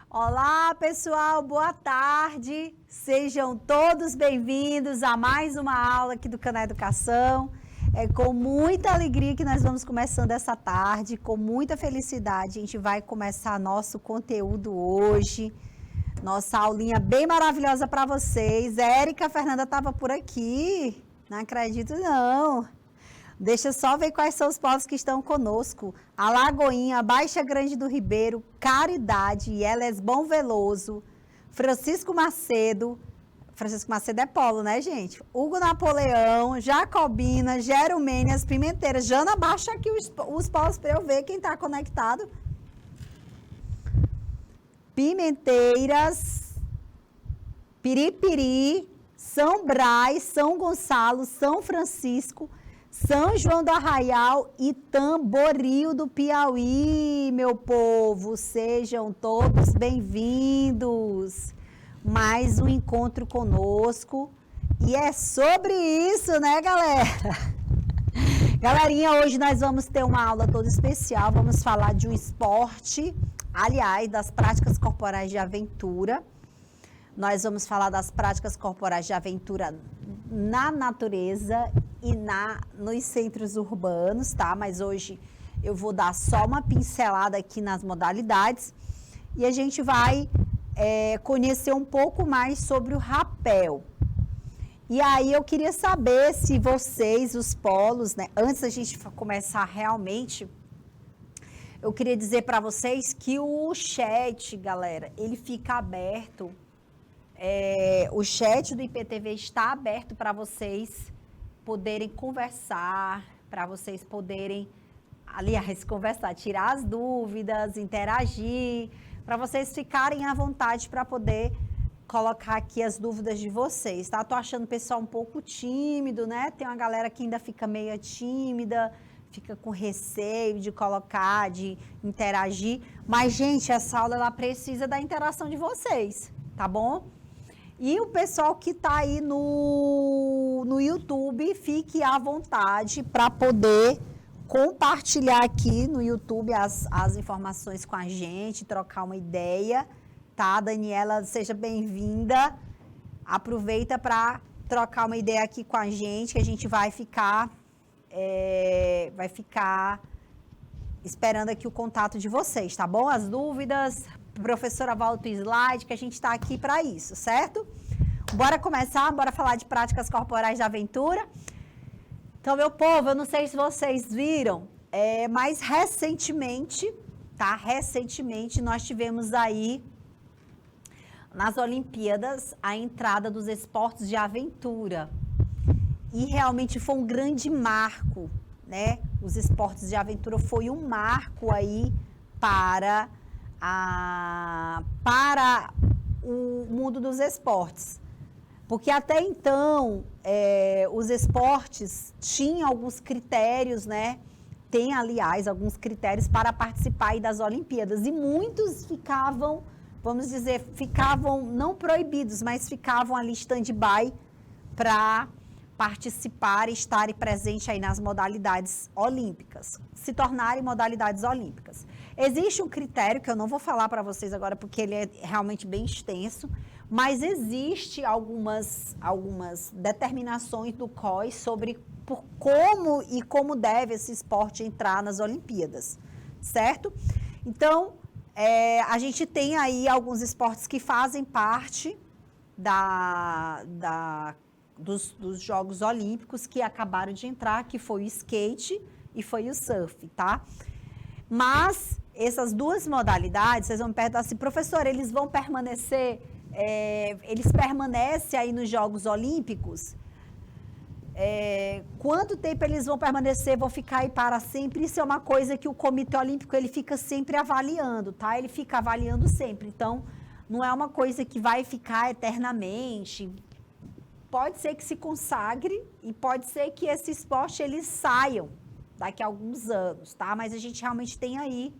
Olá, pessoal, boa tarde. Sejam todos bem-vindos a mais uma aula aqui do Canal Educação. É com muita alegria que nós vamos começando essa tarde, com muita felicidade. A gente vai começar nosso conteúdo hoje. Nossa aulinha bem maravilhosa para vocês. Érica Fernanda estava por aqui. Não acredito, não. Deixa eu só ver quais são os povos que estão conosco. Alagoinha, Baixa Grande do Ribeiro, Caridade, Elesbom Veloso, Francisco Macedo é Polo, né, gente? Hugo Napoleão, Jacobina, Jeromênias, Pimenteiras. Jana, baixa aqui os povos para eu ver quem está conectado. Pimenteiras, Piripiri, São Brás, São Gonçalo, São Francisco, São João do Arraial e Tamboril do Piauí, meu povo. Sejam todos bem-vindos. Mais um encontro conosco. E é sobre isso, né, galera? Galerinha, hoje nós vamos ter uma aula toda especial. Vamos falar de um esporte, aliás, das práticas corporais de aventura. Nós vamos falar das práticas corporais de aventura na natureza e nos centros urbanos, tá? Mas hoje eu vou dar só uma pincelada aqui nas modalidades e a gente vai conhecer um pouco mais sobre o rapel. E aí eu queria saber se vocês, os polos, né? Antes da gente começar realmente, eu queria dizer para vocês que o chat, galera, ele fica aberto. O chat do IPTV está aberto para vocês poderem conversar, para vocês poderem, aliás, conversar, tirar as dúvidas, interagir, para vocês ficarem à vontade para poder colocar aqui as dúvidas de vocês, tá? Tô achando o pessoal um pouco tímido, né? Tem uma galera que ainda fica meio tímida, fica com receio de colocar, de interagir, mas, gente, essa aula, ela precisa da interação de vocês, tá bom? E o pessoal que está aí no YouTube, fique à vontade para poder compartilhar aqui no YouTube as informações com a gente, trocar uma ideia, tá? Daniela, seja bem-vinda. Aproveita para trocar uma ideia aqui com a gente, que a gente vai ficar esperando aqui o contato de vocês, tá bom? As dúvidas, professora, volta o slide, que a gente está aqui para isso, certo? Bora começar, bora falar de práticas corporais de aventura. Então, meu povo, eu não sei se vocês viram, mas recentemente, tá? Recentemente nós tivemos aí nas Olimpíadas a entrada dos esportes de aventura. E realmente foi um grande marco, né? Os esportes de aventura foi um marco aí para o mundo dos esportes. Porque até então, os esportes tinham alguns critérios, né? Tem, aliás, alguns critérios para participar aí das Olimpíadas. E muitos ficavam, vamos dizer, não proibidos, mas ficavam ali stand-by para participar e estarem presentes aí nas modalidades olímpicas, se tornarem modalidades olímpicas. Existe um critério que eu não vou falar para vocês agora porque ele é realmente bem extenso, mas existe algumas determinações do COI sobre como deve esse esporte entrar nas Olimpíadas, certo? Então, a gente tem aí alguns esportes que fazem parte dos Jogos Olímpicos que acabaram de entrar, que foi o skate e foi o surf, tá? Mas essas duas modalidades, vocês vão me perguntar assim, professor, eles vão permanecer, eles permanecem aí nos Jogos Olímpicos? Quanto tempo eles vão permanecer, vão ficar aí para sempre? Isso é uma coisa que o Comitê Olímpico, ele fica sempre avaliando, tá? Ele fica avaliando sempre, então não é uma coisa que vai ficar eternamente. Pode ser que se consagre e pode ser que esse esporte eles saiam daqui a alguns anos, tá? Mas a gente realmente tem aí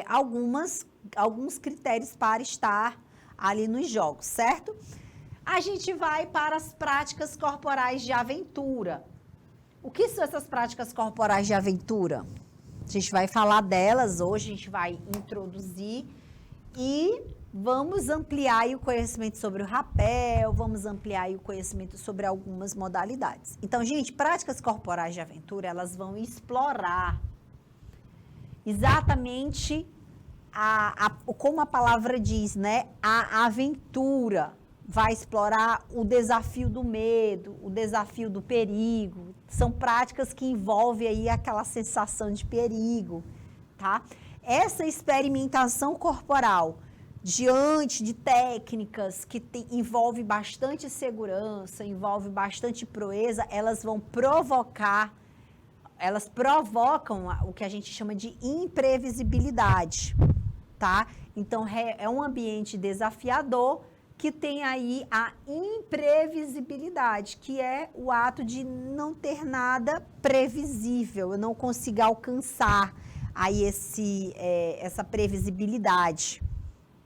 alguns critérios para estar ali nos jogos, certo? A gente vai para as práticas corporais de aventura. O que são essas práticas corporais de aventura? A gente vai falar delas hoje, a gente vai introduzir E vamos ampliar aí o conhecimento sobre o rapel, vamos ampliar aí o conhecimento sobre algumas modalidades. Então, gente, práticas corporais de aventura, elas vão explorar exatamente como a palavra diz, né? A aventura vai explorar o desafio do medo, o desafio do perigo. São práticas que envolvem aí aquela sensação de perigo, tá? Essa experimentação corporal diante de técnicas que envolve bastante segurança, envolve bastante proeza, elas provocam o que a gente chama de imprevisibilidade, tá? Então, é um ambiente desafiador que tem aí a imprevisibilidade, que é o ato de não ter nada previsível, eu não consigo alcançar aí essa previsibilidade,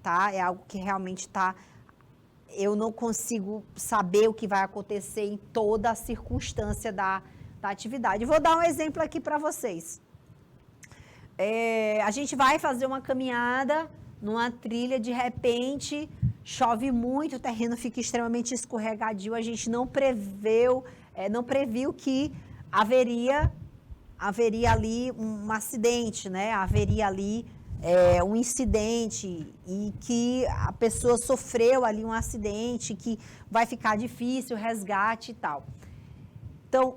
tá? É algo que realmente eu não consigo saber o que vai acontecer em toda a circunstância da atividade. Vou dar um exemplo aqui para vocês. A gente vai fazer uma caminhada numa trilha, de repente chove muito, o terreno fica extremamente escorregadio, a gente não previu que haveria ali um acidente, né? Haveria ali um incidente e que a pessoa sofreu ali um acidente, que vai ficar difícil o resgate e tal. Então,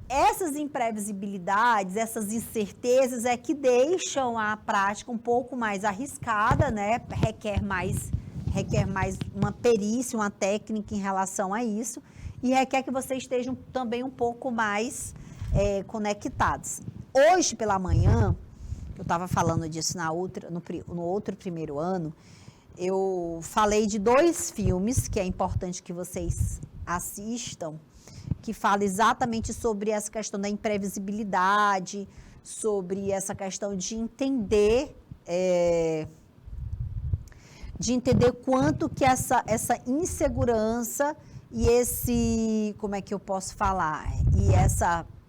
essas imprevisibilidades, essas incertezas é que deixam a prática um pouco mais arriscada, né? Requer mais uma perícia, uma técnica em relação a isso, e requer que vocês estejam também um pouco mais conectados. Hoje pela manhã, eu estava falando disso no outro primeiro ano, eu falei de 2 filmes que é importante que vocês assistam, que fala exatamente sobre essa questão da imprevisibilidade, sobre essa questão de entender quanto que essa insegurança e como é que eu posso falar, e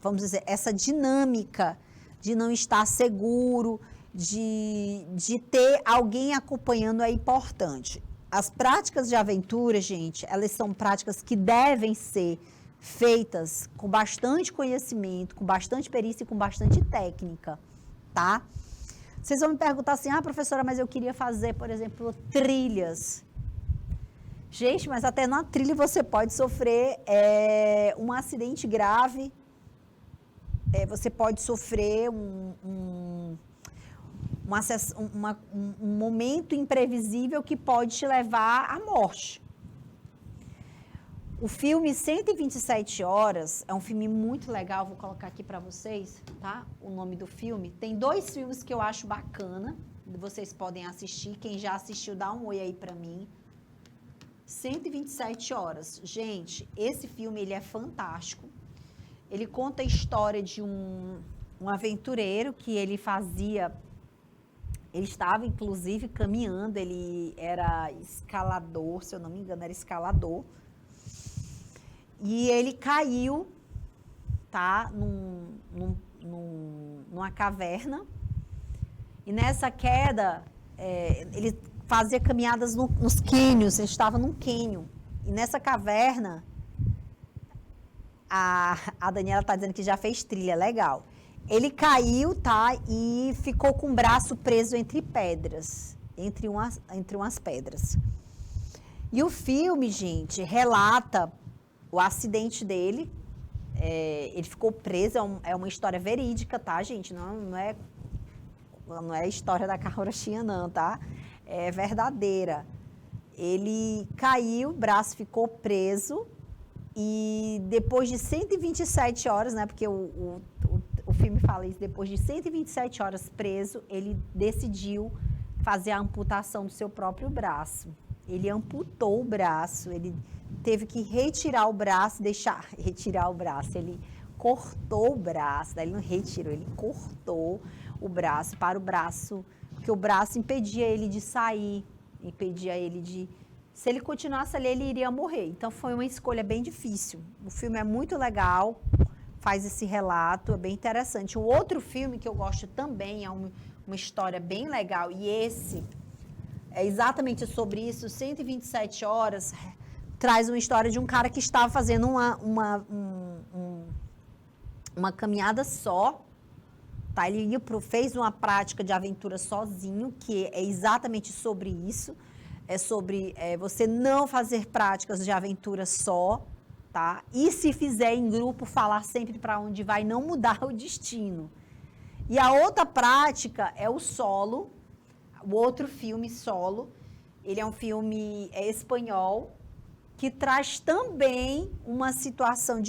vamos dizer, essa dinâmica de não estar seguro, de ter alguém acompanhando é importante. As práticas de aventura, gente, elas são práticas que devem ser feitas com bastante conhecimento, com bastante perícia e com bastante técnica, tá? Vocês vão me perguntar assim, professora, mas eu queria fazer, por exemplo, trilhas. Gente, mas até na trilha você pode sofrer um acidente grave, você pode sofrer um momento imprevisível que pode te levar à morte. O filme 127 Horas é um filme muito legal, vou colocar aqui para vocês, tá? O nome do filme. Tem 2 filmes que eu acho bacana, vocês podem assistir. Quem já assistiu, dá um oi aí para mim. 127 Horas. Gente, esse filme ele é fantástico. Ele conta a história de um aventureiro que ele estava inclusive caminhando, ele era escalador, se eu não me engano, era escalador. E ele caiu, tá, numa caverna. E nessa queda, ele fazia caminhadas nos cânions, ele estava num cânion. E nessa caverna, a Daniela está dizendo que já fez trilha, legal. Ele caiu, tá, e ficou com o braço preso entre pedras, entre umas pedras. E o filme, gente, relata o acidente dele, ele ficou preso, é uma história verídica, tá, gente? Não é história da carochinha, não, tá? É verdadeira. Ele caiu, o braço ficou preso e depois de 127 horas, né? Porque o filme fala isso, depois de 127 horas preso, ele decidiu fazer a amputação do seu próprio braço. Ele amputou o braço, ele teve que retirar o braço, ele cortou o braço, daí ele não retirou, ele cortou o braço porque o braço impedia ele de sair, se ele continuasse ali, ele iria morrer. Então foi uma escolha bem difícil. O filme é muito legal, faz esse relato, é bem interessante. Um outro filme que eu gosto também, é uma história bem legal, e esse é exatamente sobre isso. 127 horas traz uma história de um cara que estava fazendo uma caminhada só, tá? Ele fez uma prática de aventura sozinho, que é exatamente sobre isso. É sobre você não fazer práticas de aventura só, tá? E se fizer em grupo, falar sempre para onde vai, não mudar o destino. E a outra prática é o solo, o outro filme Solo. Ele é um filme espanhol que traz também uma situação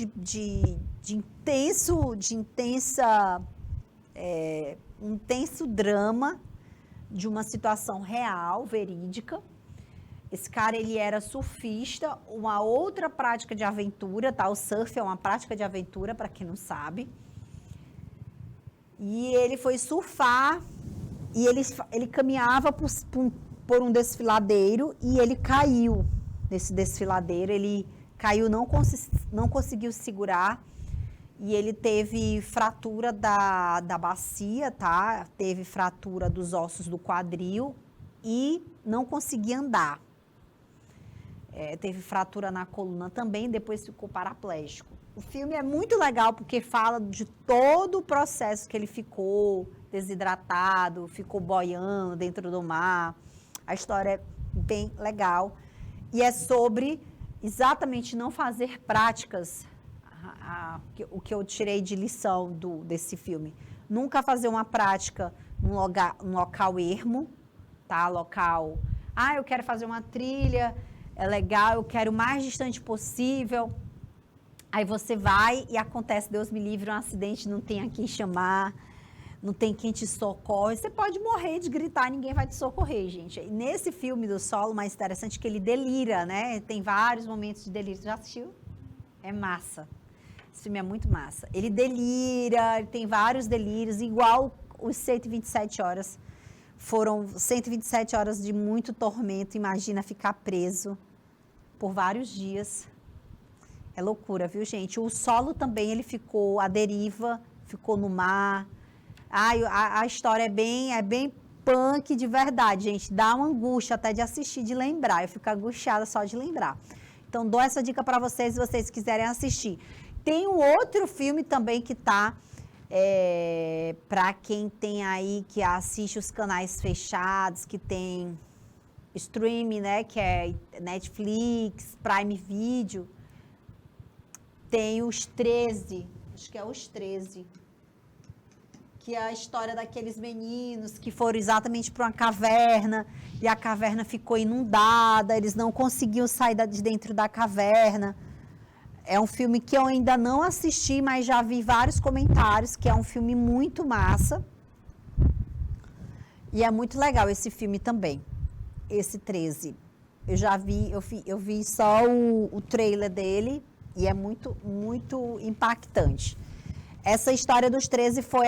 um intenso drama de uma situação real, verídica. Esse cara, ele era surfista, uma outra prática de aventura, tá? O surf é uma prática de aventura, para quem não sabe. E ele foi surfar e ele caminhava por um desfiladeiro e ele caiu nesse desfiladeiro. Ele caiu, não conseguiu segurar e ele teve fratura da bacia, tá? Teve fratura dos ossos do quadril e não conseguia andar. Teve fratura na coluna também, depois ficou paraplégico. O filme é muito legal porque fala de todo o processo que ele ficou desidratado, ficou boiando dentro do mar. A história é bem legal. E é sobre exatamente não fazer práticas, o que eu tirei de lição desse filme. Nunca fazer uma prática num local ermo, tá? Local, eu quero fazer uma trilha, é legal, eu quero o mais distante possível. Aí você vai e acontece, Deus me livre, um acidente, não tem a quem chamar, não tem quem te socorre. Você pode morrer de gritar, ninguém vai te socorrer, gente. E nesse filme do Solo, mais interessante que ele delira, né? Tem vários momentos de delírio. Você já assistiu? É massa. Esse filme é muito massa. Ele delira, ele tem vários delírios, igual os 127 horas. Foram 127 horas de muito tormento. Imagina ficar preso por vários dias. É loucura, viu, gente? O Solo também, ele ficou à deriva, ficou no mar. A história é bem punk de verdade, gente. Dá uma angústia até de assistir, de lembrar. Eu fico angustiada só de lembrar. Então, dou essa dica para vocês, se vocês quiserem assistir. Tem um outro filme também que tá, para quem tem aí, que assiste os canais fechados, que tem streaming, né, que é Netflix, Prime Video. Tem os 13, acho que é os 13, que é a história daqueles meninos que foram exatamente para uma caverna e a caverna ficou inundada, eles não conseguiam sair de dentro da caverna. É um filme que eu ainda não assisti, mas já vi vários comentários, que é um filme muito massa. E é muito legal esse filme também, esse 13. Eu já vi, eu vi só o trailer dele e é muito, muito impactante. Essa história dos 13 foi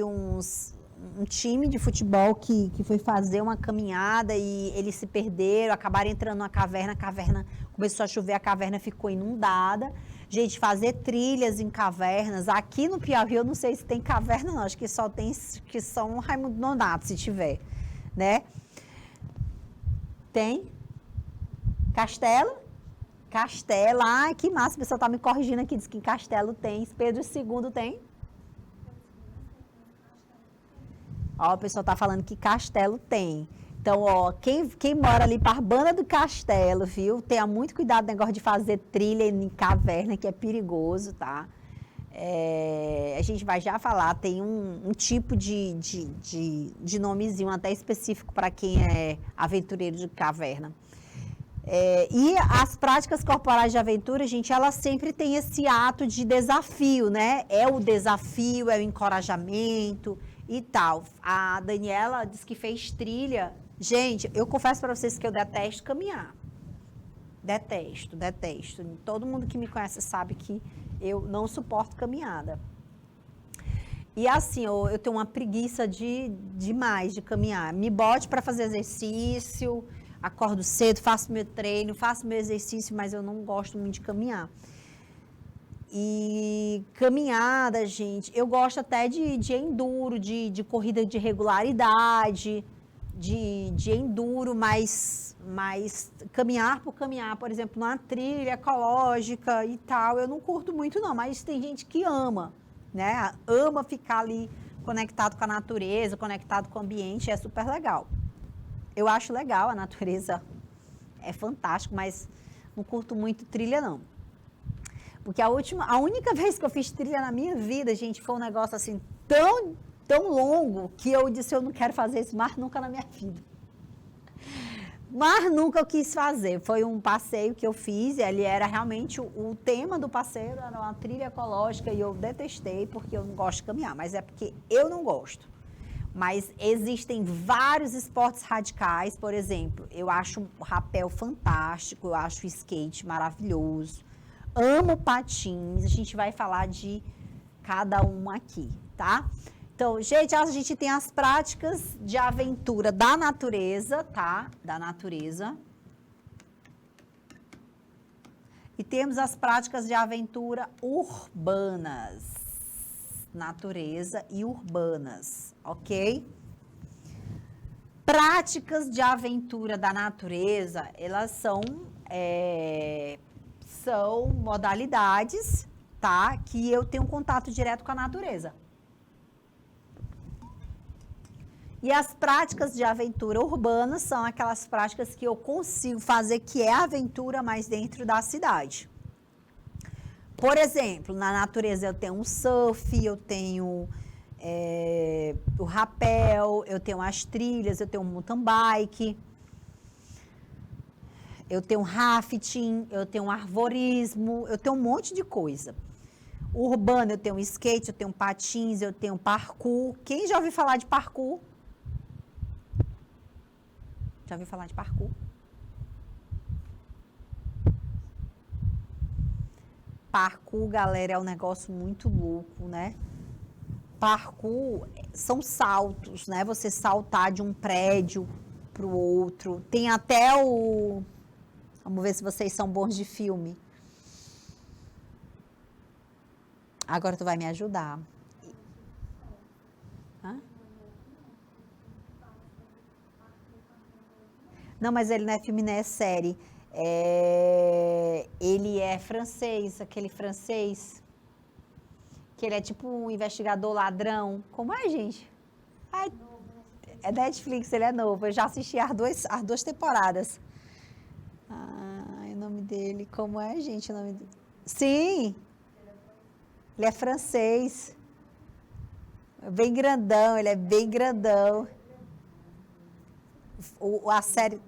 um time de futebol que foi fazer uma caminhada e eles se perderam, acabaram entrando numa caverna, a caverna começou a chover, a caverna ficou inundada. Gente, fazer trilhas em cavernas, aqui no Piauí eu não sei se tem caverna não, acho que só tem, que só um Raimundo Nonato, se tiver, né? Tem? Castelo? Castelo, que massa, o pessoal tá me corrigindo aqui, diz que em Castelo tem, Pedro II tem? Ó, o pessoal tá falando que Castelo tem. Então, ó, quem mora ali para a banda do Castelo, viu? Tenha muito cuidado no negócio de fazer trilha em caverna, que é perigoso, tá? A gente vai já falar, tem um tipo de nomezinho até específico para quem é aventureiro de caverna. E as práticas corporais de aventura, gente, elas sempre têm esse ato de desafio, né? É o desafio, é o encorajamento e tal. A Daniela disse que fez trilha. Gente, eu confesso para vocês que eu detesto caminhar. Detesto. Todo mundo que me conhece sabe que eu não suporto caminhada. E assim, eu tenho uma preguiça demais de caminhar. Me bote para fazer exercício, acordo cedo, faço meu treino, faço meu exercício, mas eu não gosto muito de caminhar. E caminhada, gente, eu gosto até de enduro, de corrida de regularidade, de enduro, mas caminhar por caminhar, por exemplo, numa trilha ecológica e tal, eu não curto muito não, mas tem gente que ama, né? Ama ficar ali conectado com a natureza, conectado com o ambiente, é super legal. Eu acho legal, a natureza é fantástico, mas não curto muito trilha não. Porque a única vez que eu fiz trilha na minha vida, gente, foi um negócio assim tão longo que eu disse, eu não quero fazer isso mais nunca na minha vida. Mas nunca eu quis fazer. Foi um passeio que eu fiz, e ele era realmente o tema do passeio, era uma trilha ecológica, e eu detestei porque eu não gosto de caminhar, mas é porque eu não gosto. Mas existem vários esportes radicais, por exemplo, eu acho o rapel fantástico, eu acho o skate maravilhoso, amo patins, a gente vai falar de cada um aqui, tá? Então, gente, a gente tem as práticas de aventura da natureza, tá? Da natureza. E temos as práticas de aventura urbanas. Natureza e urbanas, ok? Práticas de aventura da natureza, elas são modalidades, tá? Que eu tenho contato direto com a natureza. E as práticas de aventura urbana são aquelas práticas que eu consigo fazer, que é aventura, mas dentro da cidade. Por exemplo, na natureza eu tenho um surf, eu tenho o rapel, eu tenho as trilhas, eu tenho um mountain bike, eu tenho rafting, eu tenho arvorismo, eu tenho um monte de coisa. Urbano, eu tenho skate, eu tenho patins, eu tenho parkour. Quem já ouviu falar de parkour? Já ouviu falar de parkour? Parkour, galera, é um negócio muito louco, né? Parkour são saltos, né? Você saltar de um prédio para o outro. Tem até o... Vamos ver se vocês são bons de filme. Agora tu vai me ajudar. Hã? Não, mas ele não é filme, não é série. Ele é francês, aquele francês. Que ele é tipo um investigador ladrão. Como é, gente? Ai, é Netflix, ele é novo. Eu já assisti as duas temporadas. O nome dele, como é, gente? O nome dele? Sim! Ele é francês. Bem grandão, ele é bem grandão. A série...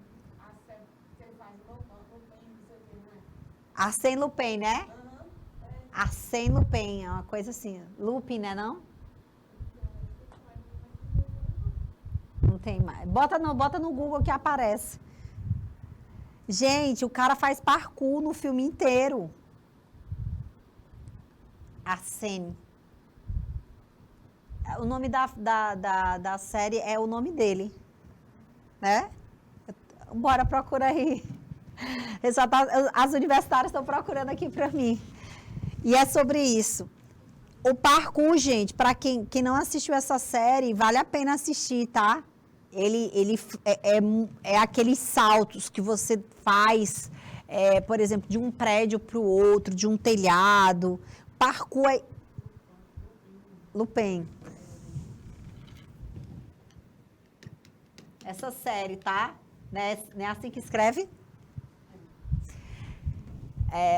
Arsène Lupin, né? Arsène Lupin, é uma coisa assim. Lupin, né, não? Não tem mais. Bota no Google que aparece. Gente, o cara faz parkour no filme inteiro. Arsène. O nome da série é o nome dele. Né? Bora, procura aí. As universitárias estão procurando aqui para mim. E é sobre isso. O parkour, gente, para quem não assistiu essa série, vale a pena assistir, tá? Ele é aqueles saltos que você faz, por exemplo, de um prédio para o outro, de um telhado. Parkour é... Lupin. Essa série, tá? Não é assim que escreve?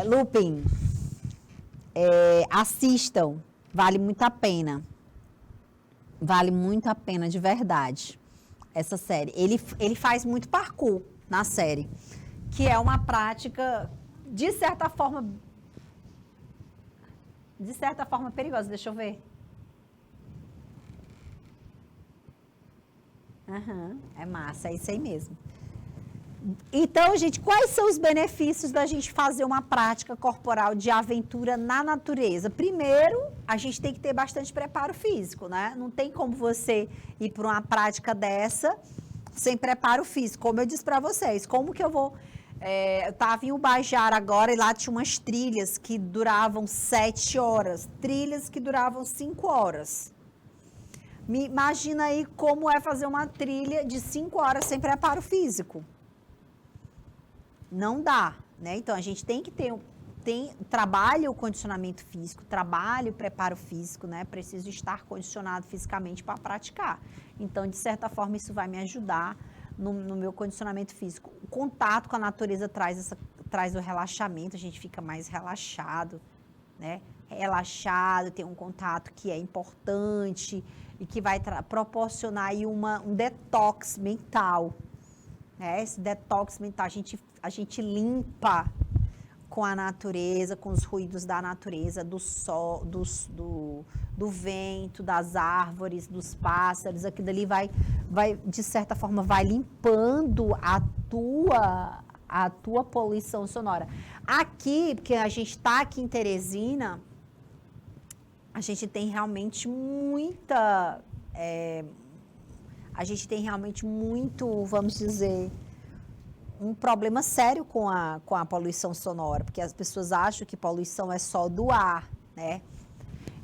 Lupin. Assistam. Vale muito a pena. Vale muito a pena, de verdade. Essa série. Ele faz muito parkour na série. Que é uma prática, de certa forma perigosa. Deixa eu ver. É massa, é isso aí mesmo. Então, gente, quais são os benefícios da gente fazer uma prática corporal de aventura na natureza? Primeiro, a gente tem que ter bastante preparo físico, né? Não tem como você ir para uma prática dessa sem preparo físico. Como eu disse para vocês, como que eu vou... eu estava em Ubajara agora e lá tinha umas trilhas que duravam 7 horas, trilhas que duravam 5 horas. Imagina aí como é fazer uma trilha de 5 horas sem preparo físico. Não dá, né? Então, a gente tem que ter trabalha o condicionamento físico, trabalha o preparo físico, né? Preciso estar condicionado fisicamente para praticar. Então, de certa forma, isso vai me ajudar no meu condicionamento físico. O contato com a natureza traz o relaxamento, a gente fica mais relaxado, né? Relaxado, tem um contato que é importante e que vai proporcionar aí um detox mental, né? Esse detox mental, a gente limpa com a natureza, com os ruídos da natureza, do sol, do vento, das árvores, dos pássaros, aquilo ali vai, de certa forma, vai limpando a tua poluição sonora. Aqui, porque a gente está aqui em Teresina, a gente tem realmente muito, vamos dizer, um problema sério com a poluição sonora, porque as pessoas acham que poluição é só do ar, né?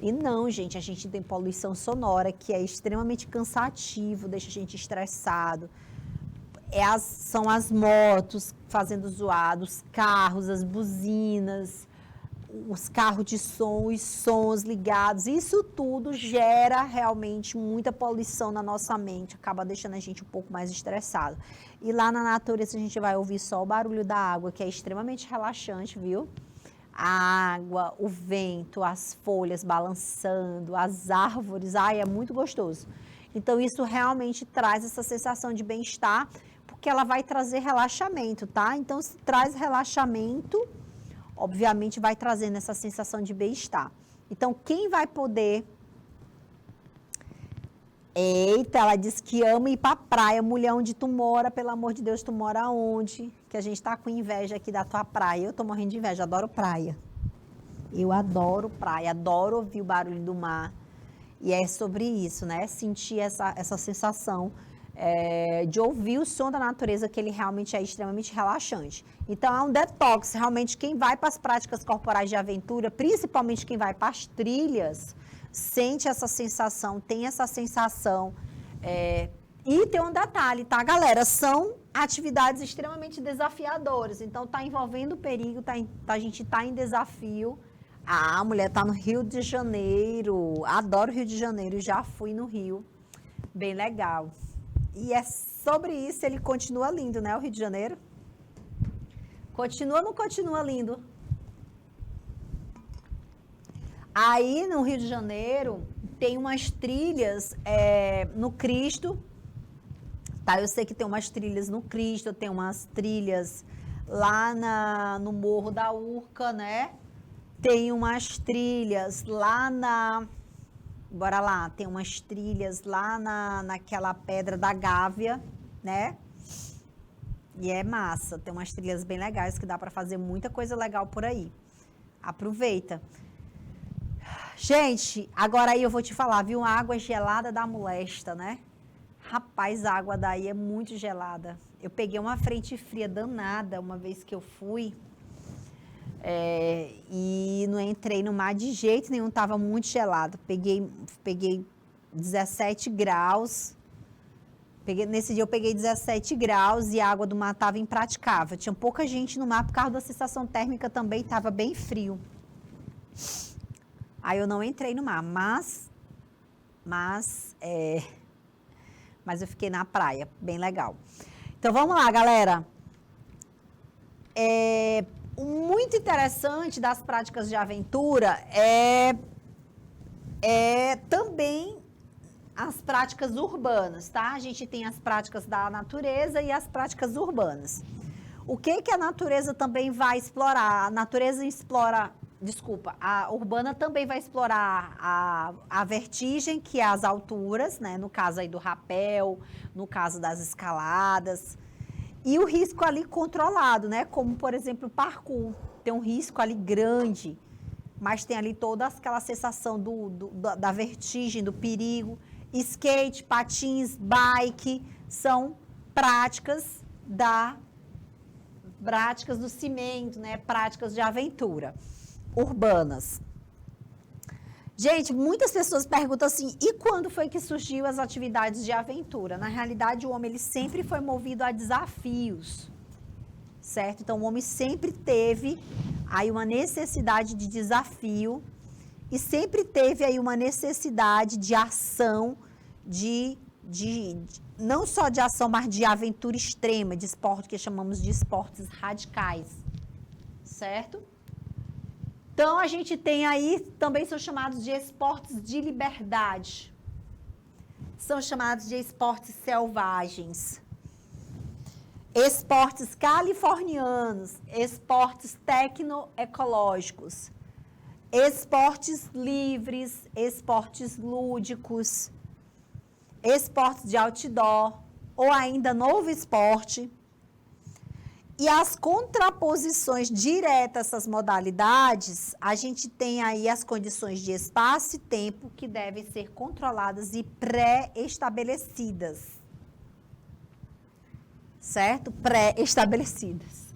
E não, gente, a gente tem poluição sonora que é extremamente cansativo, deixa a gente estressado. São as motos fazendo zoado, os carros, as buzinas, os carros de som, os sons ligados, isso tudo gera realmente muita poluição na nossa mente, acaba deixando a gente um pouco mais estressado. E lá na natureza a gente vai ouvir só o barulho da água, que é extremamente relaxante, viu? A água, o vento, as folhas balançando, as árvores, é muito gostoso. Então isso realmente traz essa sensação de bem-estar, porque ela vai trazer relaxamento, tá? Então se traz relaxamento, obviamente vai trazendo essa sensação de bem-estar. Então, quem vai poder... Eita, ela disse que ama ir pra praia. Mulher, onde tu mora, pelo amor de Deus, tu mora onde? Que a gente tá com inveja aqui da tua praia. Eu tô morrendo de inveja, adoro praia. Eu adoro praia, adoro ouvir o barulho do mar. E é sobre isso, né? Sentir essa sensação de ouvir o som da natureza, que ele realmente é extremamente relaxante. Então, é um detox. Realmente, quem vai para as práticas corporais de aventura, principalmente quem vai para as trilhas, sente essa sensação, tem essa sensação. E tem um detalhe, tá, galera? São atividades extremamente desafiadoras. Então, tá envolvendo perigo, a gente tá em desafio. A mulher tá no Rio de Janeiro. Adoro Rio de Janeiro, já fui no Rio. Bem legal. E é sobre isso, ele continua lindo, né, o Rio de Janeiro? Continua ou não continua lindo? Aí, no Rio de Janeiro, tem umas trilhas no Cristo, tá? Eu sei que tem umas trilhas no Cristo, tem umas trilhas lá no Morro da Urca, né? Tem umas trilhas lá bora lá, tem umas trilhas lá naquela Pedra da Gávea, né? E é massa, tem umas trilhas bem legais que dá para fazer muita coisa legal por aí. Aproveita. Gente, agora aí eu vou te falar, viu? Uma água gelada da molesta, né? Rapaz, a água daí é muito gelada. Eu peguei uma frente fria danada uma vez que eu fui. E não entrei no mar de jeito nenhum, estava muito gelado. Peguei 17 graus. Nesse dia eu peguei 17 graus e a água do mar estava impraticável. Tinha pouca gente no mar por causa da sensação térmica também, estava bem frio. Aí eu não entrei no mar, mas eu fiquei na praia, bem legal. Então vamos lá, galera. Muito interessante das práticas de aventura também as práticas urbanas, tá? A gente tem as práticas da natureza e as práticas urbanas. O que a natureza também vai explorar? A urbana também vai explorar a vertigem, que é as alturas, né? No caso aí do rapel, no caso das escaladas. E o risco ali controlado, né? Como, por exemplo, o parkour. Tem um risco ali grande, mas tem ali toda aquela sensação da vertigem, do perigo. Skate, patins, bike, são práticas do cimento, né? Práticas de aventura urbanas. Gente, muitas pessoas perguntam assim, e quando foi que surgiu as atividades de aventura? Na realidade, o homem ele sempre foi movido a desafios, certo? Então, o homem sempre teve aí uma necessidade de desafio e sempre teve aí uma necessidade de ação, não só de ação, mas de aventura extrema, de esporte que chamamos de esportes radicais, certo? Então, a gente tem aí, também são chamados de esportes de liberdade. São chamados de esportes selvagens. Esportes californianos, esportes tecnoecológicos, esportes livres, esportes lúdicos, esportes de outdoor, ou ainda novo esporte. E as contraposições diretas a essas modalidades, a gente tem aí as condições de espaço e tempo que devem ser controladas e pré-estabelecidas. Certo? Pré-estabelecidas.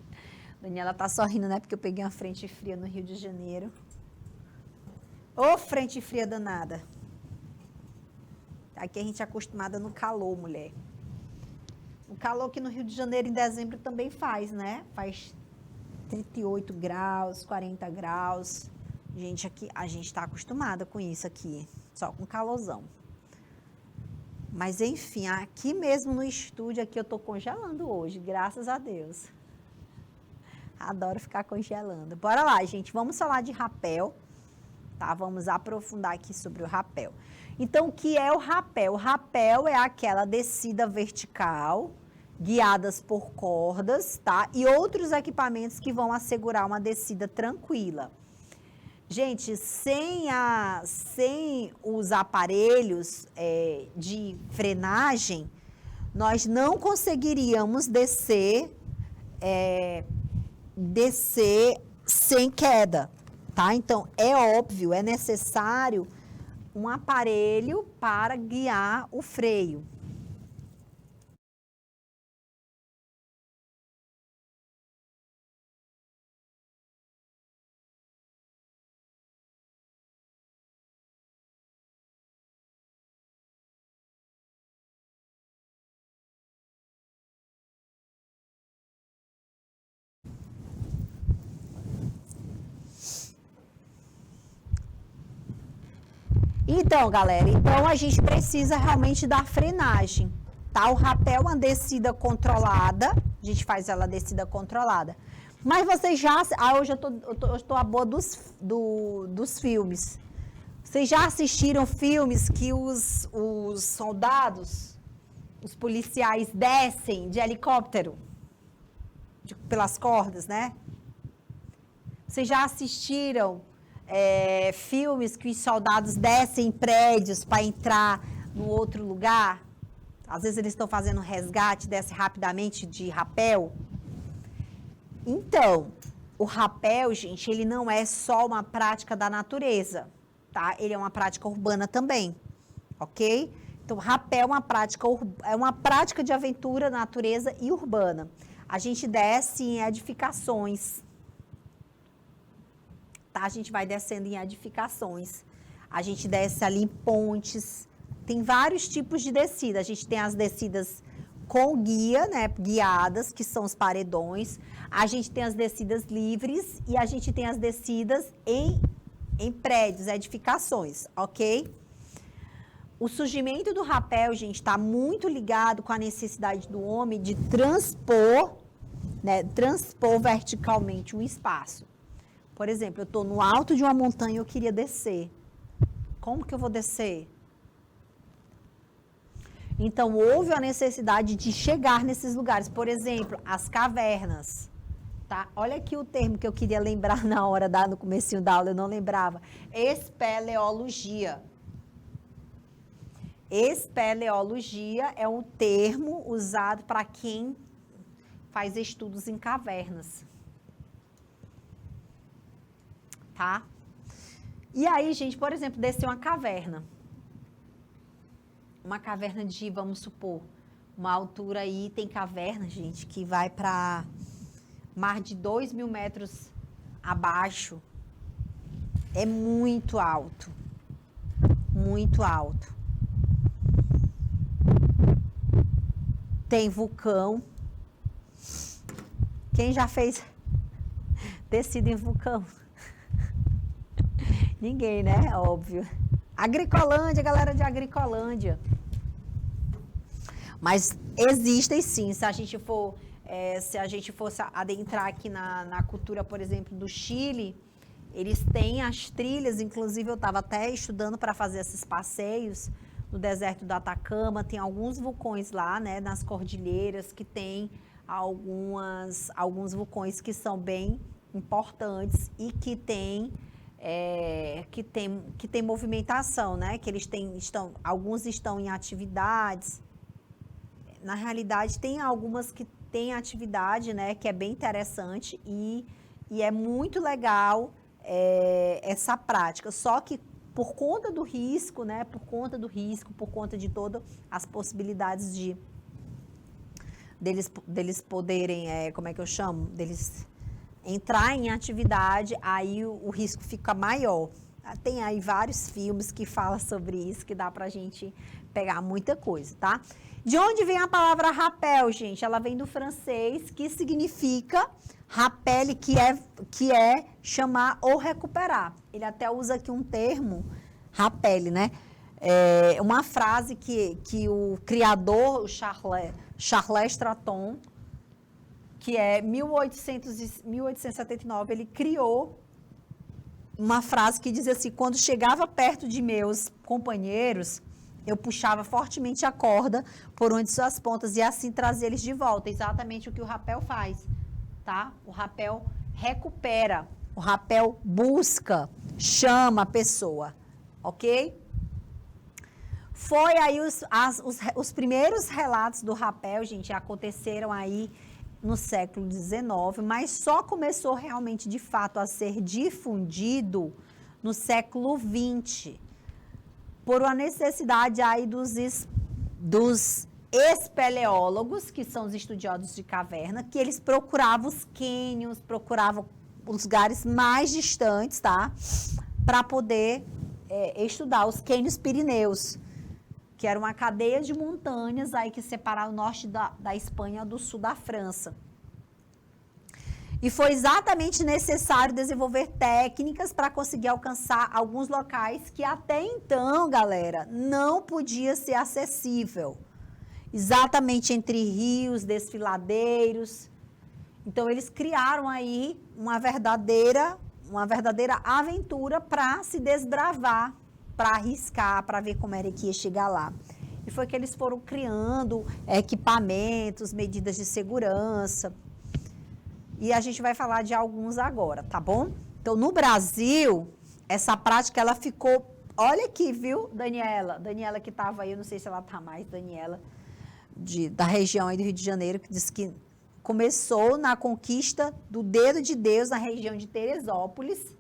Daniela tá sorrindo, né? Porque eu peguei uma frente fria no Rio de Janeiro. Ô, frente fria danada. Aqui a gente é acostumada no calor, mulher. O calor que no Rio de Janeiro, em dezembro, também faz, né? Faz 38 graus, 40 graus. Gente, aqui, a gente está acostumada com isso aqui, só com calorzão. Mas, enfim, aqui mesmo no estúdio, aqui eu tô congelando hoje, graças a Deus. Adoro ficar congelando. Bora lá, gente, vamos falar de rapel, tá? Vamos aprofundar aqui sobre o rapel. Então, o que é o rapel? O rapel é aquela descida vertical, guiadas por cordas, tá? E outros equipamentos que vão assegurar uma descida tranquila. Gente, sem os aparelhos de frenagem, nós não conseguiríamos descer sem queda, tá? Então, é óbvio, é necessário um aparelho para guiar o freio. Então, galera, a gente precisa realmente da frenagem, tá? O rapel é uma descida controlada, a gente faz ela descida controlada. Mas vocês já... hoje eu tô a boa dos filmes. Vocês já assistiram filmes que os soldados, os policiais descem de helicóptero? Pelas cordas, né? Vocês já assistiram... filmes que os soldados descem em prédios para entrar no outro lugar? Às vezes eles estão fazendo resgate, desce rapidamente de rapel. Então, o rapel, gente, ele não é só uma prática da natureza, tá? Ele é uma prática urbana também, ok? Então, rapel é uma prática de aventura, natureza e urbana. A gente desce em edificações, tá? A gente vai descendo em edificações, a gente desce ali em pontes, tem vários tipos de descida. A gente tem as descidas com guia, né, guiadas, que são os paredões, a gente tem as descidas livres e a gente tem as descidas em prédios, edificações, ok? O surgimento do rapel, gente, está muito ligado com a necessidade do homem de transpor, né, transpor verticalmente um espaço. Por exemplo, eu estou no alto de uma montanha e eu queria descer. Como que eu vou descer? Então, houve a necessidade de chegar nesses lugares. Por exemplo, as cavernas. Tá? Olha aqui o termo que eu queria lembrar na hora, no comecinho da aula, eu não lembrava. Espeleologia. Espeleologia é um termo usado para quem faz estudos em cavernas. Tá? E aí, gente, por exemplo, descer uma caverna. Uma caverna de, vamos supor, uma altura aí, tem caverna, gente, que vai para mais de 2.000 metros abaixo. É muito alto. muito alto. Tem vulcão. Quem já fez descida em vulcão? Ninguém, né? Óbvio. Agricolândia, galera de Agricolândia. Mas existem sim, se a gente for adentrar aqui na cultura, por exemplo, do Chile, eles têm as trilhas, inclusive eu estava até estudando para fazer esses passeios no deserto do Atacama, tem alguns vulcões lá, né, nas cordilheiras, que tem alguns vulcões que são bem importantes e que tem movimentação, né, que eles alguns estão em atividades. Na realidade, tem algumas que têm atividade, né, que é bem interessante e é muito legal essa prática. Só que por conta do risco, né, por conta de todas as possibilidades deles poderem, como é que eu chamo? Deles entrar em atividade, aí o risco fica maior. Tem aí vários filmes que falam sobre isso, que dá pra gente pegar muita coisa, tá? De onde vem a palavra rappel, gente? Ela vem do francês, que significa rappel, que é chamar ou recuperar. Ele até usa aqui um termo, rappel, né? Uma frase que o criador, o Charles Stratton, que é 1879, ele criou uma frase que diz assim: quando chegava perto de meus companheiros, eu puxava fortemente a corda por uma de suas pontas e assim trazia eles de volta. Exatamente o que o rappel faz, tá? O rappel recupera, o rappel busca, chama a pessoa, ok? Foi aí os primeiros relatos do rappel, gente, aconteceram aí no século XIX, mas só começou realmente, de fato, a ser difundido no século XX, por uma necessidade aí dos espeleólogos, que são os estudiosos de caverna, que eles procuravam os cânions, procuravam os lugares mais distantes, tá? Para poder estudar os cânions Pirineus, que era uma cadeia de montanhas aí que separava o norte da Espanha do sul da França. E foi exatamente necessário desenvolver técnicas para conseguir alcançar alguns locais que até então, galera, não podia ser acessível. Exatamente entre rios, desfiladeiros. Então, eles criaram aí uma verdadeira aventura para se desbravar, para arriscar, para ver como era que ia chegar lá. E foi que eles foram criando equipamentos, medidas de segurança. E a gente vai falar de alguns agora, tá bom? Então, no Brasil, essa prática, ela ficou... Olha aqui, viu, Daniela? Daniela que estava aí, eu não sei se ela está mais, Daniela, da região aí do Rio de Janeiro, que disse que começou na conquista do Dedo de Deus, na região de Teresópolis.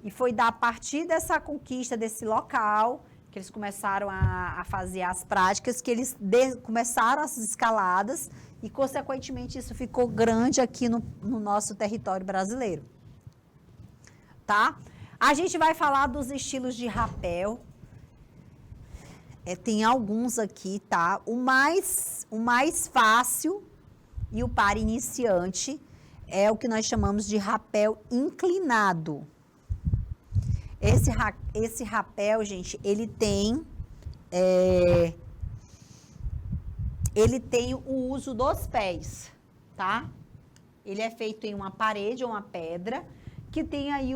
E foi a partir dessa conquista desse local que eles começaram a fazer as práticas, que eles começaram as escaladas e, consequentemente, isso ficou grande aqui no nosso território brasileiro. Tá? A gente vai falar dos estilos de rappel. Tem alguns aqui, tá? O mais fácil e o para iniciante é o que nós chamamos de rappel inclinado. Esse rappel, gente, ele tem o uso dos pés, tá? Ele é feito em uma parede ou uma pedra que tem aí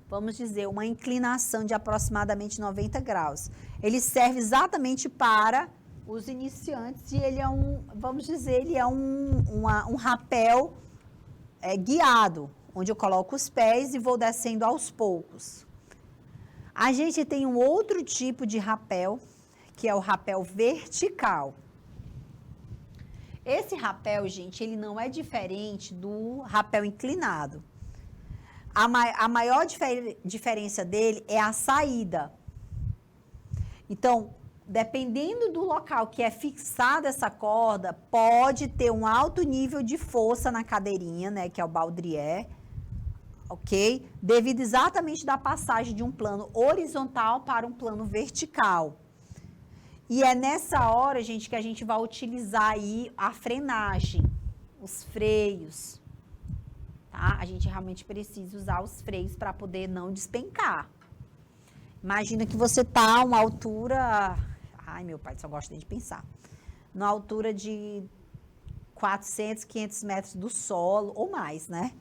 vamos dizer, uma inclinação de aproximadamente 90 graus. Ele serve exatamente para os iniciantes e ele é um rappel guiado, onde eu coloco os pés e vou descendo aos poucos. A gente tem um outro tipo de rappel, que é o rappel vertical. Esse rappel, gente, ele não é diferente do rappel inclinado. A maior diferença dele é a saída. Então, dependendo do local que é fixada essa corda, pode ter um alto nível de força na cadeirinha, né, que é o baudrier, ok? Devido exatamente da passagem de um plano horizontal para um plano vertical. E é nessa hora, gente, que a gente vai utilizar aí a frenagem, os freios, tá? A gente realmente precisa usar os freios para poder não despencar. Imagina que você tá a uma altura, ai meu pai, só gosta de pensar, na altura de 400, 500 metros do solo ou mais, né?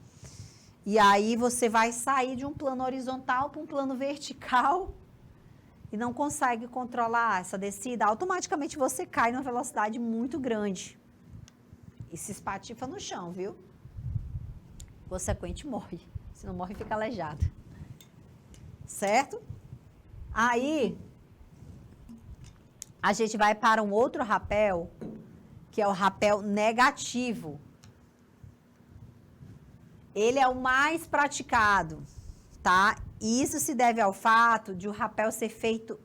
E aí você vai sair de um plano horizontal para um plano vertical e não consegue controlar essa descida, automaticamente você cai numa velocidade muito grande e se espatifa no chão, viu? Consequente morre. Se não morre, fica aleijado. Certo? Aí, a gente vai para um outro rapel, que é o rapel negativo. Ele é o mais praticado, tá? E isso se deve ao fato de o rapel ser feito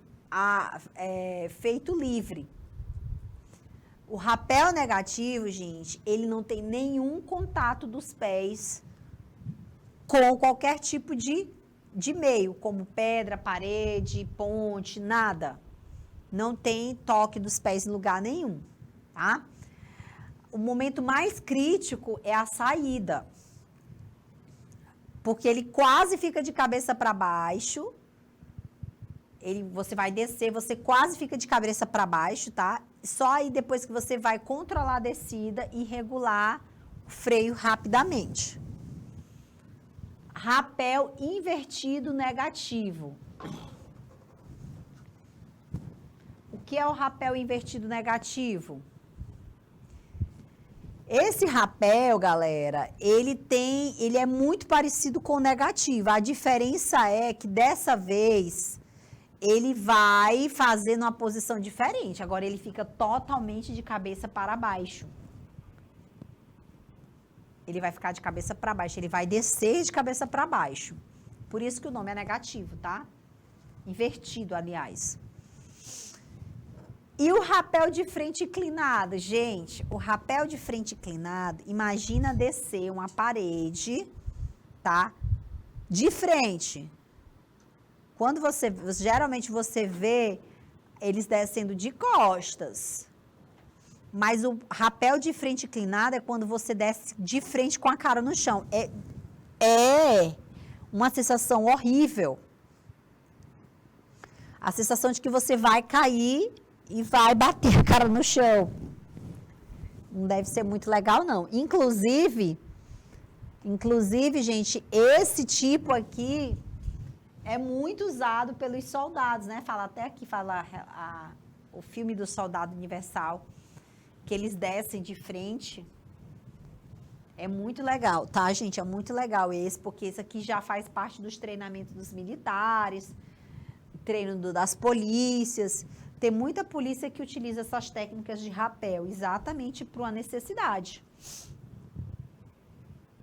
livre. O rapel negativo, gente, ele não tem nenhum contato dos pés com qualquer tipo de meio, como pedra, parede, ponte, nada. Não tem toque dos pés em lugar nenhum, tá? O momento mais crítico é a saída. Porque ele quase fica de cabeça para baixo. Você vai descer, você quase fica de cabeça para baixo, tá? Só aí depois que você vai controlar a descida e regular o freio rapidamente. Rapel invertido negativo. O que é o rapel invertido negativo? Esse rapel, galera, ele é muito parecido com o negativo. A diferença é que dessa vez ele vai fazer numa posição diferente. Agora ele fica totalmente de cabeça para baixo. Ele vai ficar de cabeça para baixo, ele vai descer de cabeça para baixo. Por isso que o nome é negativo, tá? Invertido, aliás. E o rapel de frente inclinado? Gente, o rapel de frente inclinado, imagina descer uma parede, tá? De frente. Quando geralmente você vê eles descendo de costas. Mas o rapel de frente inclinado é quando você desce de frente com a cara no chão. É uma sensação horrível. A sensação de que você vai cair e vai bater a cara no chão. Não deve ser muito legal, não. Inclusive, gente, esse tipo aqui é muito usado pelos soldados, né? Fala até aqui, o filme do Soldado Universal, que eles descem de frente. É muito legal, tá, gente? É muito legal porque esse aqui já faz parte dos treinamentos dos militares, treino das polícias. Tem muita polícia que utiliza essas técnicas de rapel, exatamente por uma necessidade.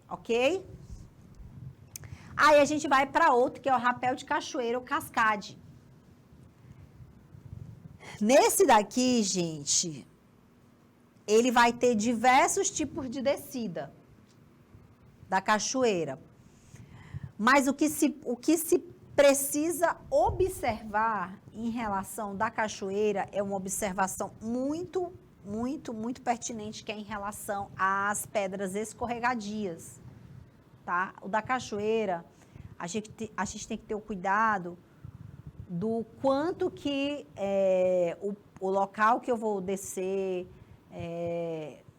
Ok? Aí a gente vai para outro, que é o rapel de cachoeira ou cascade. Nesse daqui, gente, ele vai ter diversos tipos de descida da cachoeira. Mas o que se precisa observar em relação da cachoeira é uma observação muito, muito, muito pertinente, que é em relação às pedras escorregadias, tá? O da cachoeira, a gente tem que ter o cuidado do quanto que o local que eu vou descer,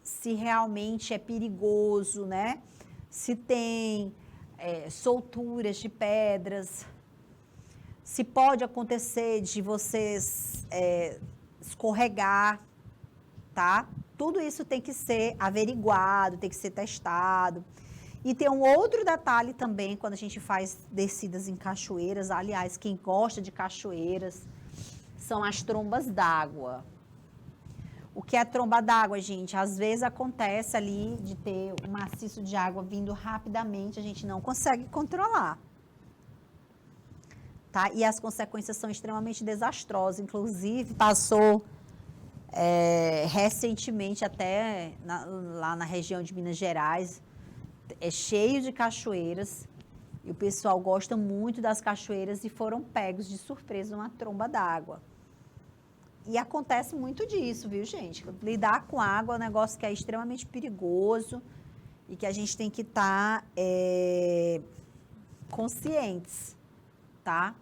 se realmente é perigoso, né? Se tem solturas de pedras, se pode acontecer de vocês escorregar, tá? Tudo isso tem que ser averiguado, tem que ser testado. E tem um outro detalhe também, quando a gente faz descidas em cachoeiras, aliás, quem gosta de cachoeiras, são as trombas d'água. O que é tromba d'água, gente? Às vezes acontece ali de ter um maciço de água vindo rapidamente, a gente não consegue controlar. Tá? E as consequências são extremamente desastrosas. Inclusive, passou recentemente até lá na região de Minas Gerais, cheio de cachoeiras, E o pessoal gosta muito das cachoeiras e foram pegos de surpresa numa tromba d'água. E acontece muito disso, viu, gente? Lidar com água é um negócio que é extremamente perigoso e que a gente tem que estar conscientes, tá?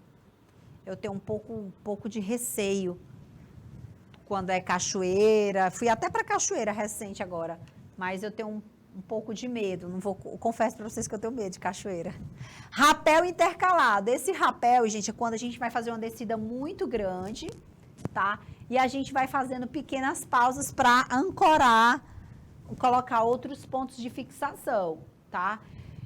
Eu tenho um pouco de receio quando é cachoeira. Fui até para cachoeira recente agora, mas eu tenho um pouco de medo. Não vou, confesso para vocês que eu tenho medo de cachoeira. Rapel intercalado. Esse rapel, gente, é quando a gente vai fazer uma descida muito grande, tá? E a gente vai fazendo pequenas pausas para ancorar, colocar outros pontos de fixação, tá?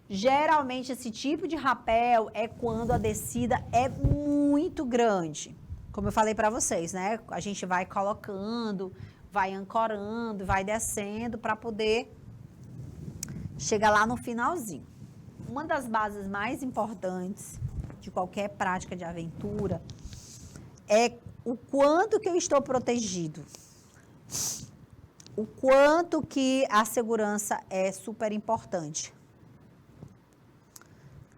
Geralmente esse tipo de rapel é quando a descida é muito grande. Como eu falei para vocês, né? A gente vai colocando, vai ancorando, vai descendo para poder chegar lá no finalzinho. Uma das bases mais importantes de qualquer prática de aventura é o quanto que eu estou protegido. O quanto que a segurança é super importante.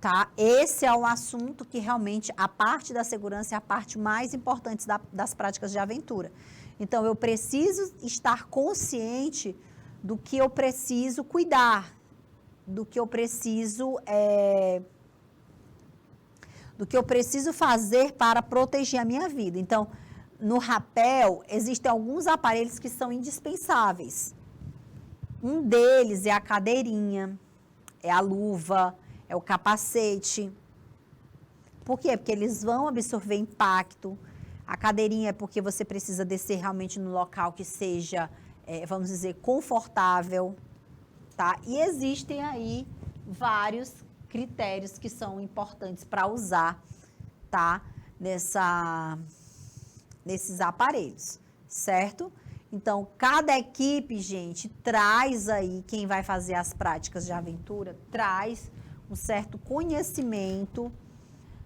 Tá? Esse é um assunto que realmente a parte da segurança é a parte mais importante das práticas de aventura. Então, eu preciso estar consciente do que eu preciso cuidar, do que eu preciso fazer para proteger a minha vida. Então, no rapel, existem alguns aparelhos que são indispensáveis. Um deles é a cadeirinha, é a luva, é o capacete. Por quê? Porque eles vão absorver impacto. A cadeirinha é porque você precisa descer realmente no local que seja, vamos dizer, confortável, tá? E existem aí vários critérios que são importantes para usar, tá? Nesses aparelhos, certo? Então, cada equipe, gente, traz aí, quem vai fazer as práticas de aventura, traz um certo conhecimento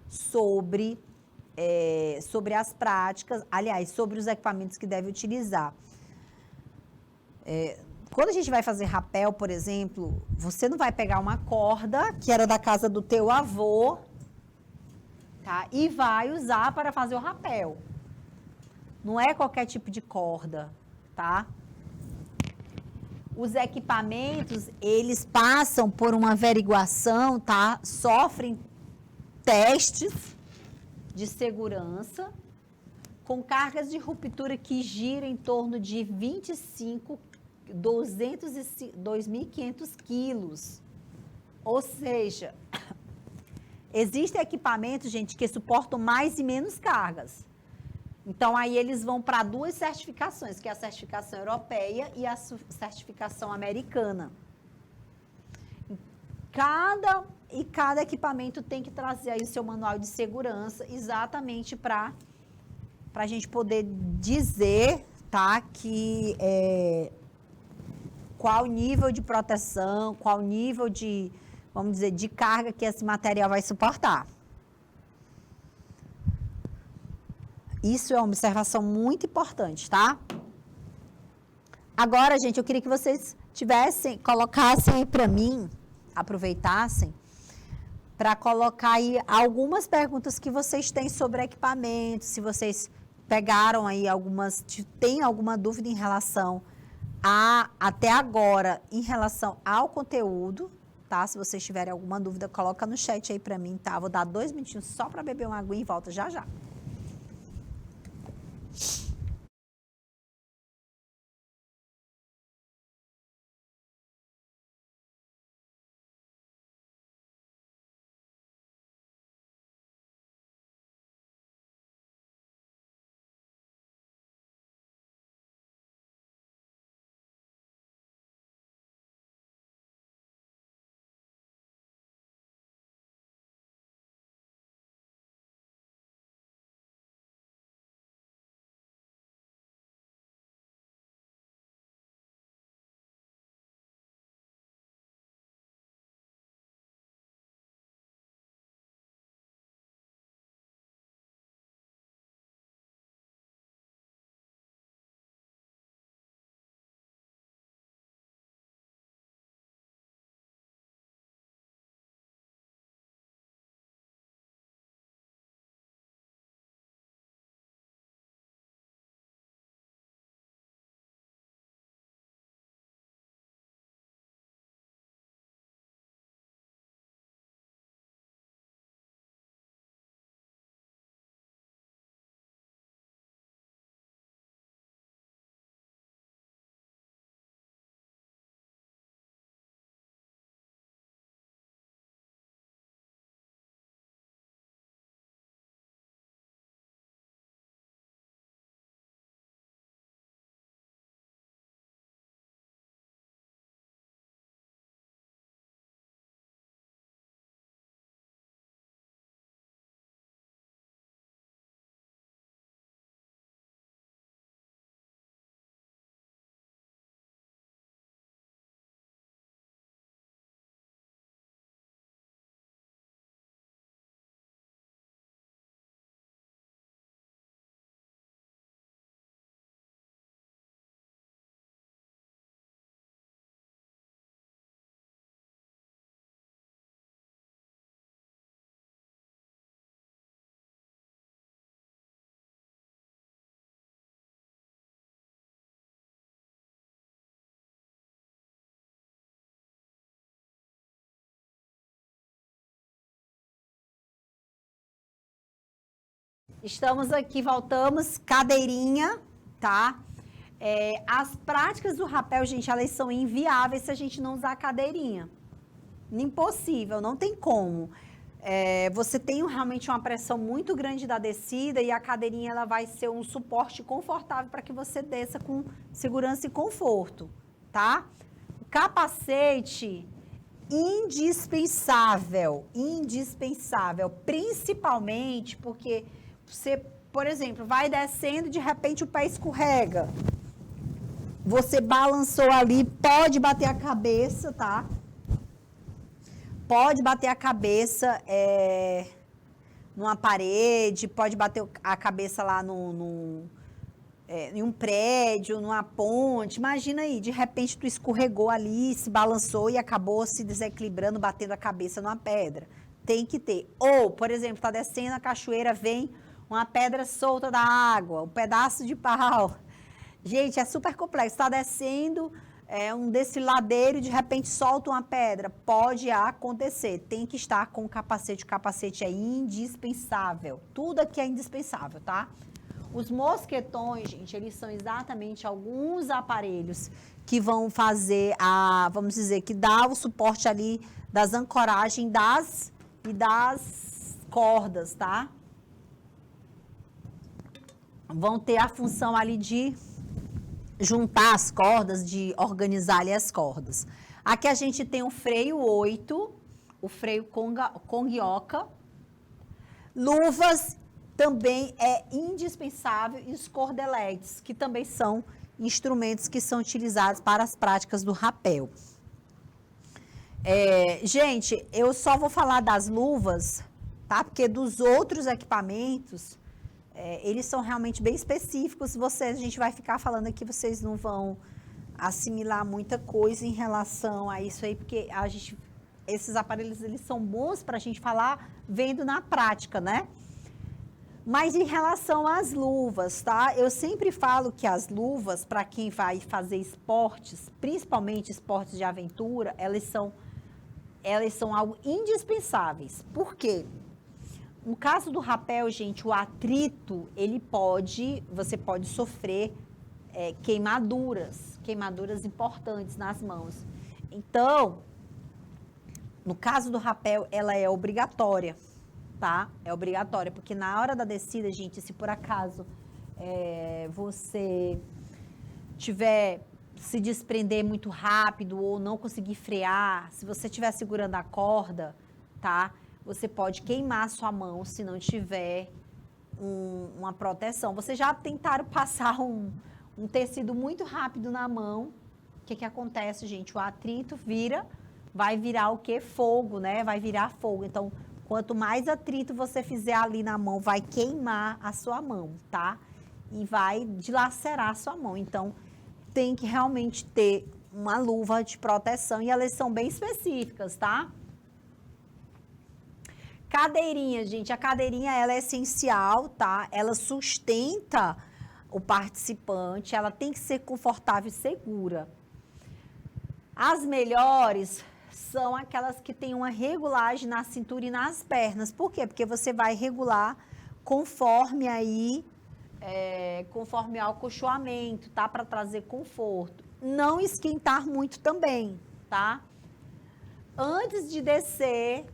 sobre as práticas, aliás, sobre os equipamentos que deve utilizar. Quando a gente vai fazer rapel, por exemplo, você não vai pegar uma corda, que era da casa do teu avô, tá? E vai usar para fazer o rapel. Não é qualquer tipo de corda, tá? Os equipamentos, eles passam por uma averiguação, tá? Sofrem testes de segurança com cargas de ruptura que giram em torno de 2.500 quilos. Ou seja, existem equipamentos, gente, que suportam mais e menos cargas. Então, aí eles vão para duas certificações, que é a certificação europeia e a certificação americana. Cada equipamento tem que trazer aí o seu manual de segurança, exatamente para a gente poder dizer, tá, que qual nível de proteção, qual nível de, vamos dizer, de carga que esse material vai suportar. Isso é uma observação muito importante, tá? Agora, gente, eu queria que vocês colocassem aí para mim, aproveitassem, para colocar aí algumas perguntas que vocês têm sobre equipamento, se vocês pegaram aí tem alguma dúvida em relação até agora, em relação ao conteúdo, tá? Se vocês tiverem alguma dúvida, coloca no chat aí para mim, tá? Vou dar 2 minutinhos só para beber uma aguinha e volta já já. Estamos aqui, voltamos, cadeirinha, tá? As práticas do rapel, gente, elas são inviáveis se a gente não usar a cadeirinha. Impossível, não tem como. Você tem realmente uma pressão muito grande da descida e a cadeirinha ela vai ser um suporte confortável para que você desça com segurança e conforto, tá? O capacete, indispensável, principalmente porque você, por exemplo, vai descendo e de repente o pé escorrega. Você balançou ali, pode bater a cabeça, tá? Pode bater a cabeça numa parede, pode bater a cabeça lá em um prédio, numa ponte. Imagina aí, de repente tu escorregou ali, se balançou e acabou se desequilibrando, batendo a cabeça numa pedra. Tem que ter. Ou, por exemplo, tá descendo a cachoeira, vem uma pedra solta da água, um pedaço de pau. Gente, é super complexo. Tá descendo um desfiladeiro e de repente solta uma pedra. Pode acontecer. Tem que estar com o capacete. O capacete é indispensável. Tudo aqui é indispensável, tá? Os mosquetões, gente, eles são exatamente alguns aparelhos que vão fazer vamos dizer, que dá o suporte ali das ancoragens e das cordas, tá? Vão ter a função ali de juntar as cordas, de organizar ali as cordas. Aqui a gente tem o freio 8, o freio Kongioka, luvas também é indispensável e os cordeletes, que também são instrumentos que são utilizados para as práticas do rapel. Gente, eu só vou falar das luvas, tá? Porque dos outros equipamentos, eles são realmente bem específicos. A gente vai ficar falando aqui, vocês não vão assimilar muita coisa em relação a isso aí, porque esses aparelhos, eles são bons para a gente falar vendo na prática, né? Mas em relação às luvas, tá? Eu sempre falo que as luvas, para quem vai fazer esportes, principalmente esportes de aventura, elas são algo indispensáveis. Por quê? No caso do rapel, gente, o atrito, você pode sofrer queimaduras importantes nas mãos. Então, no caso do rapel, ela é obrigatória, tá? É obrigatória, porque na hora da descida, gente, se por acaso você tiver se desprender muito rápido ou não conseguir frear, se você estiver segurando a corda, tá? Você pode queimar a sua mão se não tiver uma proteção. Vocês já tentaram passar um tecido muito rápido na mão? O que acontece, gente? O atrito vai virar o quê? Fogo, né? Vai virar fogo. Então, quanto mais atrito você fizer ali na mão, vai queimar a sua mão, tá? E vai dilacerar a sua mão. Então, tem que realmente ter uma luva de proteção e elas são bem específicas, tá? Cadeirinha, gente, a cadeirinha ela é essencial, tá? Ela sustenta o participante, ela tem que ser confortável e segura. As melhores são aquelas que têm uma regulagem na cintura e nas pernas. Por quê? Porque você vai regular conforme ao acolchoamento, tá? Para trazer conforto. Não esquentar muito também, tá? Antes de descer,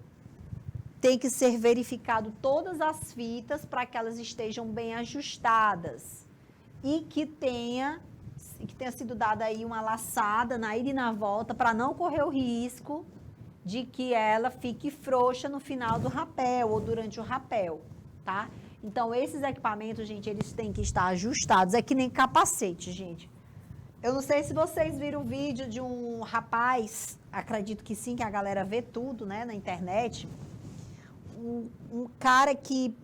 tem que ser verificado todas as fitas para que elas estejam bem ajustadas e que tenha sido dada aí uma laçada na ida e na volta para não correr o risco de que ela fique frouxa no final do rapel ou durante o rapel, tá? Então, esses equipamentos, gente, eles têm que estar ajustados. É que nem capacete, gente. Eu não sei se vocês viram o vídeo de um rapaz, acredito que sim, que a galera vê tudo, né, na internet. Um cara que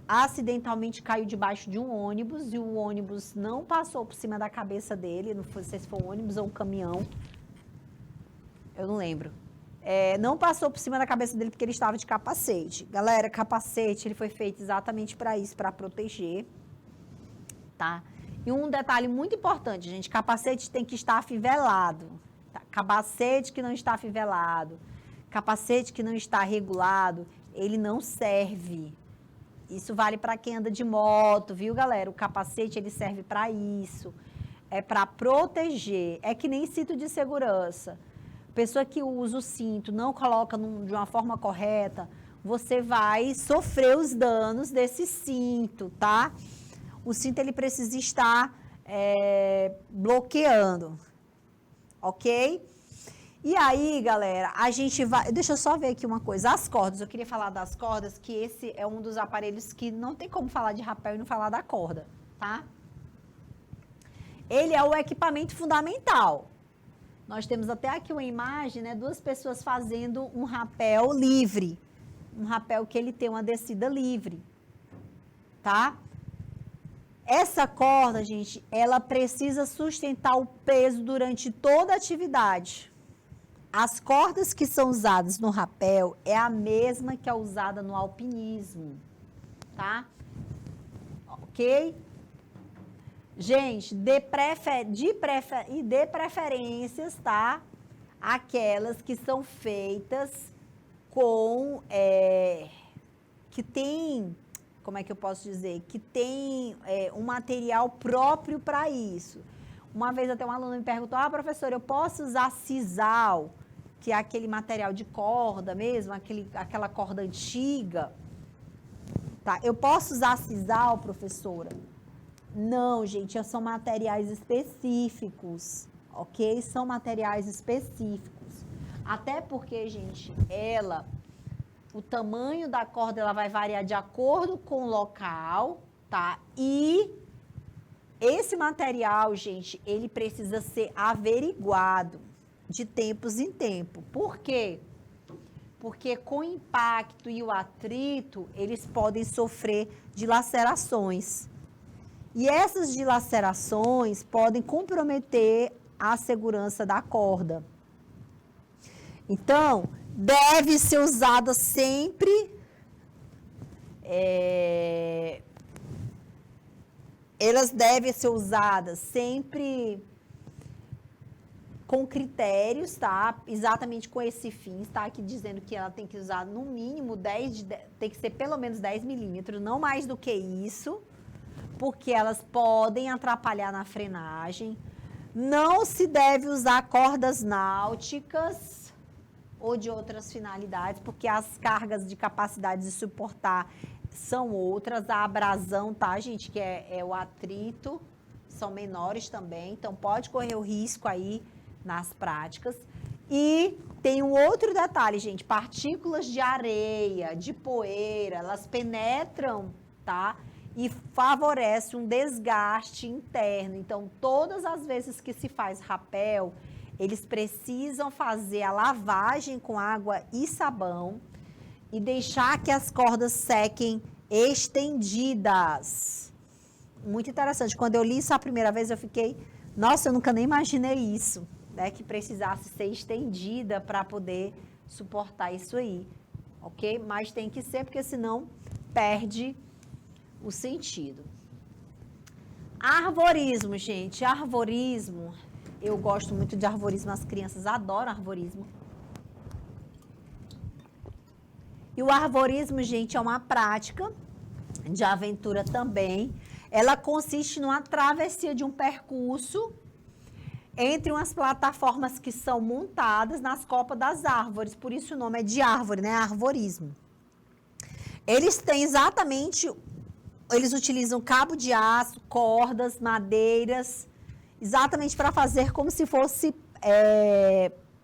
acidentalmente caiu debaixo de um ônibus e o ônibus não passou por cima da cabeça dele, não sei se foi um ônibus ou um caminhão, eu não lembro. Não passou por cima da cabeça dele porque ele estava de capacete. Galera, capacete, ele foi feito exatamente para isso, para proteger, tá? E um detalhe muito importante, gente, capacete tem que estar afivelado, tá? Capacete que não está afivelado, capacete que não está regulado, ele não serve. Isso vale para quem anda de moto, viu, galera? O capacete, ele serve para isso. É para proteger. É que nem cinto de segurança. Pessoa que usa o cinto, não coloca de uma forma correta, você vai sofrer os danos desse cinto, tá? O cinto, ele precisa estar bloqueando, ok? E aí, galera, a gente vai... Deixa eu só ver aqui uma coisa. As cordas, eu queria falar das cordas, que esse é um dos aparelhos que não tem como falar de rapel e não falar da corda, tá? Ele é o equipamento fundamental. Nós temos até aqui uma imagem, né? 2 pessoas fazendo um rapel livre. Um rapel que ele tem uma descida livre, tá? Essa corda, gente, ela precisa sustentar o peso durante toda a atividade. As cordas que são usadas no rapel é a mesma que é usada no alpinismo, tá? Ok? Gente, de preferências, tá? Aquelas que são feitas com, que tem, como é que eu posso dizer? Que tem um material próprio para isso. Uma vez até um aluno me perguntou, professora, eu posso usar sisal, que é aquele material de corda mesmo, aquela corda antiga? Tá? Eu posso usar sisal, professora? Não, gente, são materiais específicos, ok? São materiais específicos. Até porque, gente, o tamanho da corda, ela vai variar de acordo com o local, tá? E esse material, gente, ele precisa ser averiguado de tempos em tempo. Por quê? Porque com o impacto e o atrito, eles podem sofrer dilacerações. E essas dilacerações podem comprometer a segurança da corda. Então, deve ser usada sempre... elas devem ser usadas sempre com critérios, tá? Exatamente com esse fim, está aqui dizendo que ela tem que usar no mínimo tem que ser pelo menos 10 milímetros, não mais do que isso, porque elas podem atrapalhar na frenagem. Não se deve usar cordas náuticas ou de outras finalidades, porque as cargas de capacidade de suportar são outras. A abrasão, tá, gente, que é o atrito, são menores também, então pode correr o risco aí nas práticas. E tem um outro detalhe, gente, partículas de areia, de poeira, elas penetram, tá? E favorece um desgaste interno. Então, todas as vezes que se faz rapel, eles precisam fazer a lavagem com água e sabão e deixar que as cordas sequem estendidas. Muito interessante. Quando eu li isso a primeira vez, eu fiquei, nossa, eu nunca nem imaginei isso, né? Que precisasse ser estendida para poder suportar isso aí, ok? Mas tem que ser, porque senão perde o sentido. Arvorismo, gente. Arvorismo, eu gosto muito de arvorismo, as crianças adoram arvorismo. E o arvorismo, gente, é uma prática de aventura também. Ela consiste numa travessia de um percurso entre umas plataformas que são montadas nas copas das árvores. Por isso o nome é de árvore, né? Arvorismo. Eles têm eles utilizam cabo de aço, cordas, madeiras, exatamente para fazer como se fosse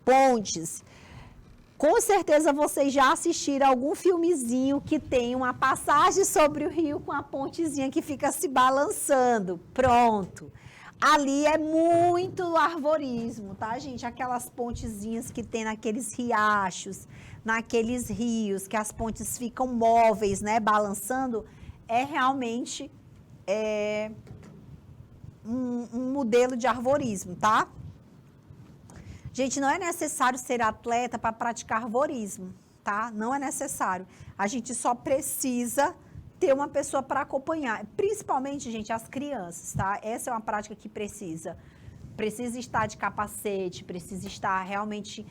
pontes. Com certeza vocês já assistiram algum filmezinho que tem uma passagem sobre o rio com a pontezinha que fica se balançando. Pronto. Ali é muito arvorismo, tá, gente? Aquelas pontezinhas que tem naqueles riachos, naqueles rios, que as pontes ficam móveis, né, balançando, é realmente um modelo de arvorismo, tá? Gente, não é necessário ser atleta para praticar arvorismo, tá? Não é necessário. A gente só precisa ter uma pessoa para acompanhar, principalmente, gente, as crianças, tá? Essa é uma prática que precisa estar de capacete, precisa estar realmente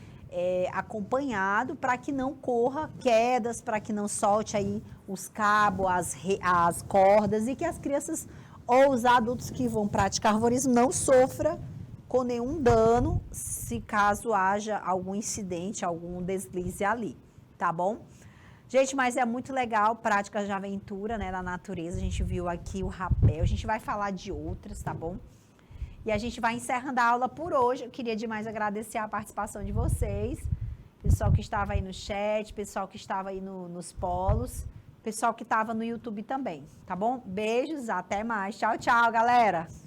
acompanhado para que não corra quedas, para que não solte aí os cabos, as cordas e que as crianças ou os adultos que vão praticar arvorismo não sofram com nenhum dano se caso haja algum incidente, algum deslize ali, tá bom? Gente, mas é muito legal práticas de aventura, né, na natureza. A gente viu aqui o rapel, a gente vai falar de outras, tá bom? E a gente vai encerrando a aula por hoje. Eu queria demais agradecer a participação de vocês, pessoal que estava aí no chat, pessoal que estava aí nos polos, pessoal que estava no YouTube também, tá bom? Beijos, até mais. Tchau, tchau, galera!